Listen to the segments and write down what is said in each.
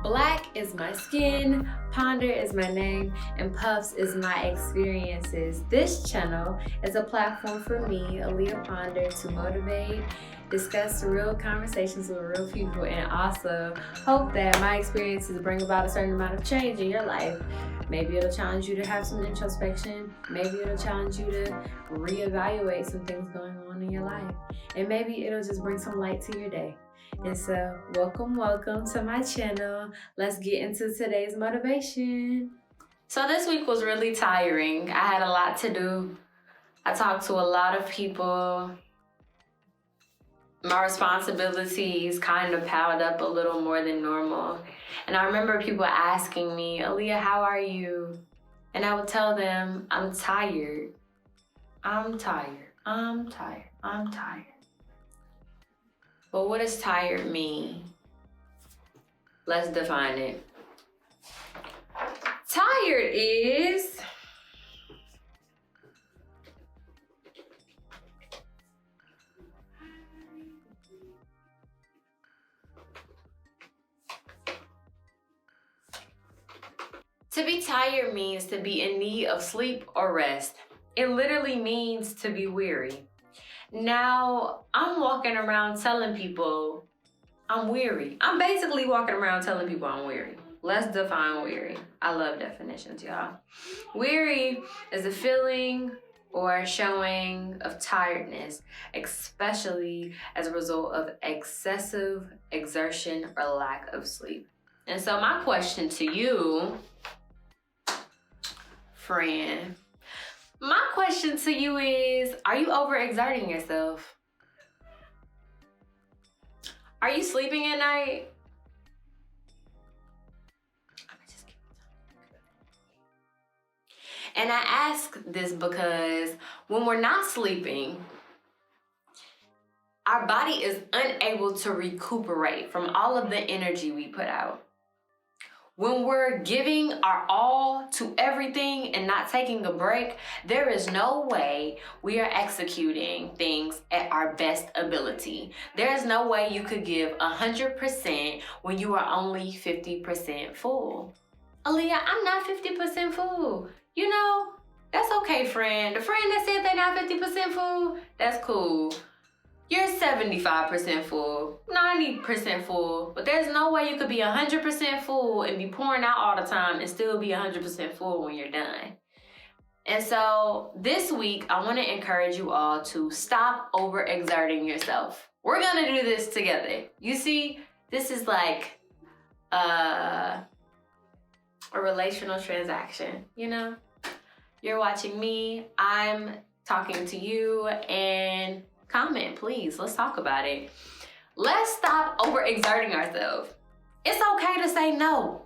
Black is my skin, Ponder is my name, and Puffs is my experiences. This channel is a platform for me, Aaliyah Ponder, to motivate, discuss real conversations with real people, and also hope that my experiences bring about a certain amount of change in your life. Maybe it'll challenge you to have some introspection. Maybe it'll challenge you to reevaluate some things going on in your life. And maybe it'll just bring some light to your day. And so, welcome to my channel. Let's get into today's motivation. So this week was really tiring. I had a lot to do. I talked to a lot of people. My responsibilities kind of piled up a little more than normal. And I remember people asking me, Aaliyah, how are you? And I would tell them, I'm tired. I'm tired. I'm tired. I'm tired. But what does tired mean? Let's define it. Tired is to be tired means to be in need of sleep or rest. It literally means to be weary. Now, I'm walking around telling people I'm weary. I'm basically walking around telling people I'm weary. Let's define weary. I love definitions, y'all. Weary is a feeling or showing of tiredness, especially as a result of excessive exertion or lack of sleep. And so my question to you, friend, my question to you is, are you overexerting yourself? Are you sleeping at night? And I ask this because when we're not sleeping, our body is unable to recuperate from all of the energy we put out. When we're giving our all to everything and not taking a break, there is no way we are executing things at our best ability. There is no way you could give 100% when you are only 50% full. Aaliyah, I'm not 50% full. You know, that's okay, friend. The friend that said they're not 50% full, that's cool. You're 75% full, 90% full, but there's no way you could be 100% full and be pouring out all the time and still be 100% full when you're done. And so this week, I want to encourage you all to stop overexerting yourself. We're going to do this together. You see, this is like a relational transaction, you know? You're watching me, I'm talking to you, and comment, please. Let's talk about it. Let's stop overexerting ourselves. It's okay to say no.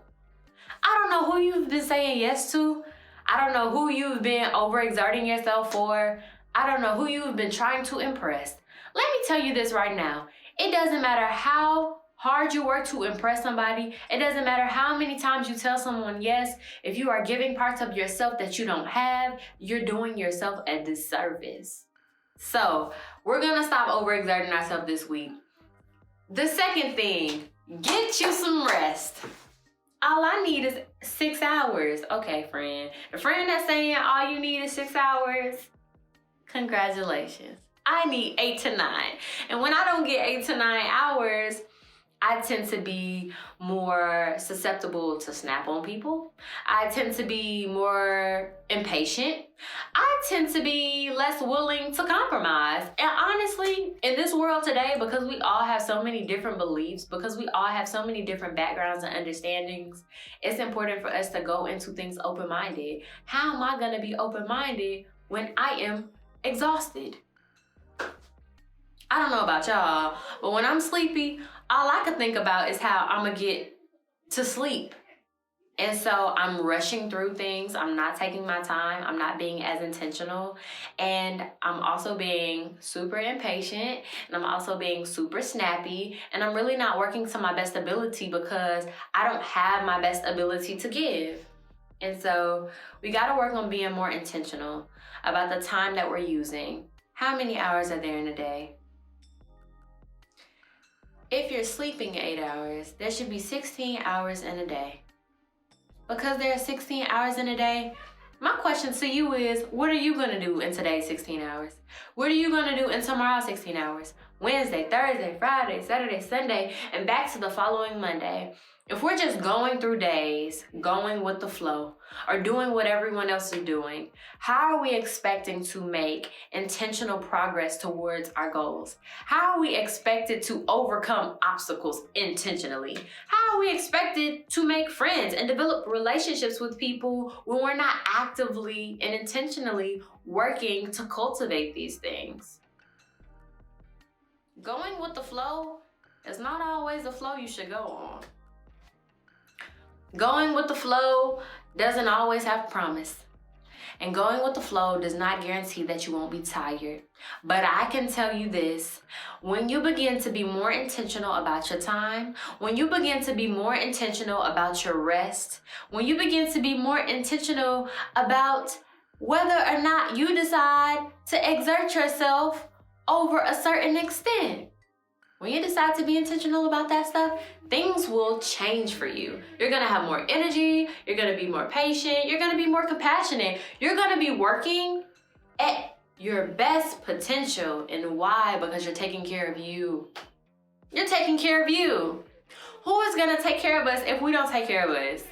I don't know who you've been saying yes to. I don't know who you've been overexerting yourself for. I don't know who you've been trying to impress. Let me tell you this right now. It doesn't matter how hard you work to impress somebody. It doesn't matter how many times you tell someone yes. If you are giving parts of yourself that you don't have, you're doing yourself a disservice. So we're gonna stop overexerting ourselves this week. The second thing, get you some rest. All I need is 6 hours. Okay, friend. The friend that's saying all you need is 6 hours, congratulations. I need 8 to 9. And when I don't get 8 to 9 hours, I tend to be more susceptible to snap on people. I tend to be more impatient. I tend to be less willing to compromise. And honestly, in this world today, because we all have so many different beliefs, because we all have so many different backgrounds and understandings, it's important for us to go into things open-minded. How am I gonna be open-minded when I am exhausted? I don't know about y'all, but when I'm sleepy, all I can think about is how I'm gonna get to sleep. And so I'm rushing through things. I'm not taking my time. I'm not being as intentional. And I'm also being super impatient. And I'm also being super snappy. And I'm really not working to my best ability because I don't have my best ability to give. And so we gotta work on being more intentional about the time that we're using. How many hours are there in a day? If you're sleeping 8 hours, there should be 16 hours in a day. Because there are 16 hours in a day, my question to you is, what are you gonna do in today's 16 hours? What are you gonna do in tomorrow's 16 hours? Wednesday, Thursday, Friday, Saturday, Sunday, and back to the following Monday. If we're just going through days, going with the flow, or doing what everyone else is doing, how are we expecting to make intentional progress towards our goals? How are we expected to overcome obstacles intentionally? How are we expected to make friends and develop relationships with people when we're not actively and intentionally working to cultivate these things? Going with the flow is not always the flow you should go on. Going with the flow doesn't always have promise. And going with the flow does not guarantee that you won't be tired. But I can tell you this, when you begin to be more intentional about your time, when you begin to be more intentional about your rest, when you begin to be more intentional about whether or not you decide to exert yourself over a certain extent, when you decide to be intentional about that stuff, things will change for you. You're gonna have more energy, you're gonna be more patient, you're gonna be more compassionate, you're gonna be working at your best potential. And why? Because you're taking care of you. You're taking care of you. Who is gonna take care of us if we don't take care of us?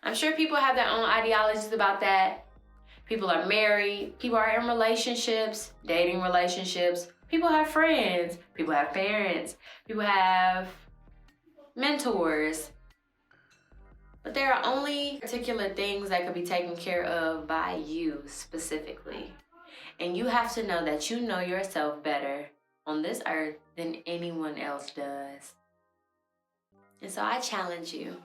I'm sure people have their own ideologies about that. People are married, people are in relationships, dating relationships. People have friends, people have parents, people have mentors. But there are only particular things that could be taken care of by you specifically. And you have to know that you know yourself better on this earth than anyone else does. And so I challenge you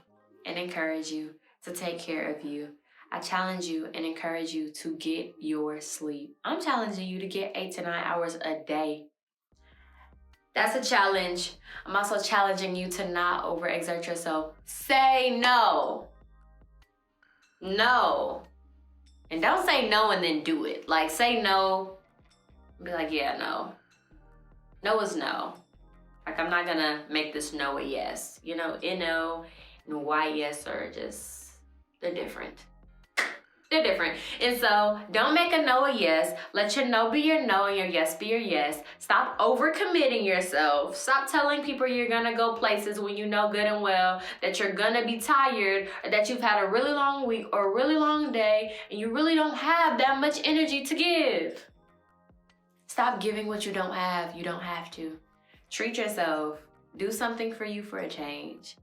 and encourage you to take care of you. I challenge you and encourage you to get your sleep. I'm challenging you to get 8 to 9 hours a day. That's a challenge. I'm also challenging you to not overexert yourself. Say no. No. And don't say no and then do it. Like, say no. Be like, yeah, no. No is no. Like, I'm not gonna make this no a yes. You know, N-O and Y-yes are just, they're different. They're different. And so don't make a no a yes. Let your no be your no and your yes be your yes. Stop overcommitting yourself. Stop telling people you're gonna go places when you know good and well that you're gonna be tired, or that you've had a really long week or a really long day and you really don't have that much energy to give. Stop giving what you don't have. You don't have to. Treat yourself. Do something for you for a change.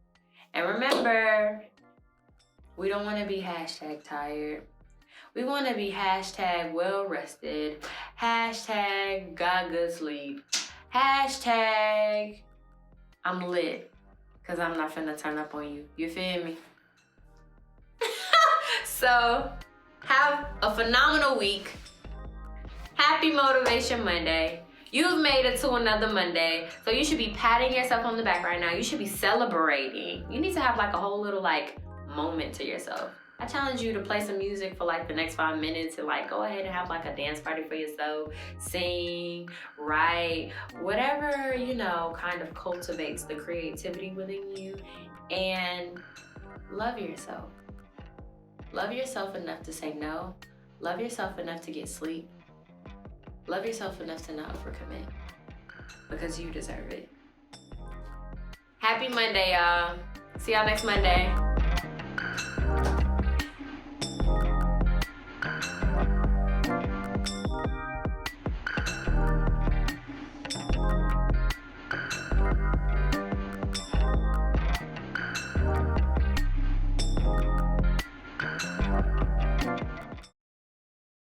And remember, we don't want to be #tired. We want to be #well rested. #got good sleep. I'm lit. Because I'm not finna turn up on you. You feel me? So, have a phenomenal week. Happy Motivation Monday. You've made it to another Monday. So you should be patting yourself on the back right now. You should be celebrating. You need to have like a whole little like moment to yourself. I challenge you to play some music for like the next 5 minutes and like go ahead and have like a dance party for yourself. Sing, write, whatever, you know, kind of cultivates the creativity within you. And love yourself. Love yourself enough to say no. Love yourself enough to get sleep. Love yourself enough to not overcommit. Because you deserve it. Happy Monday, y'all. See y'all next Monday.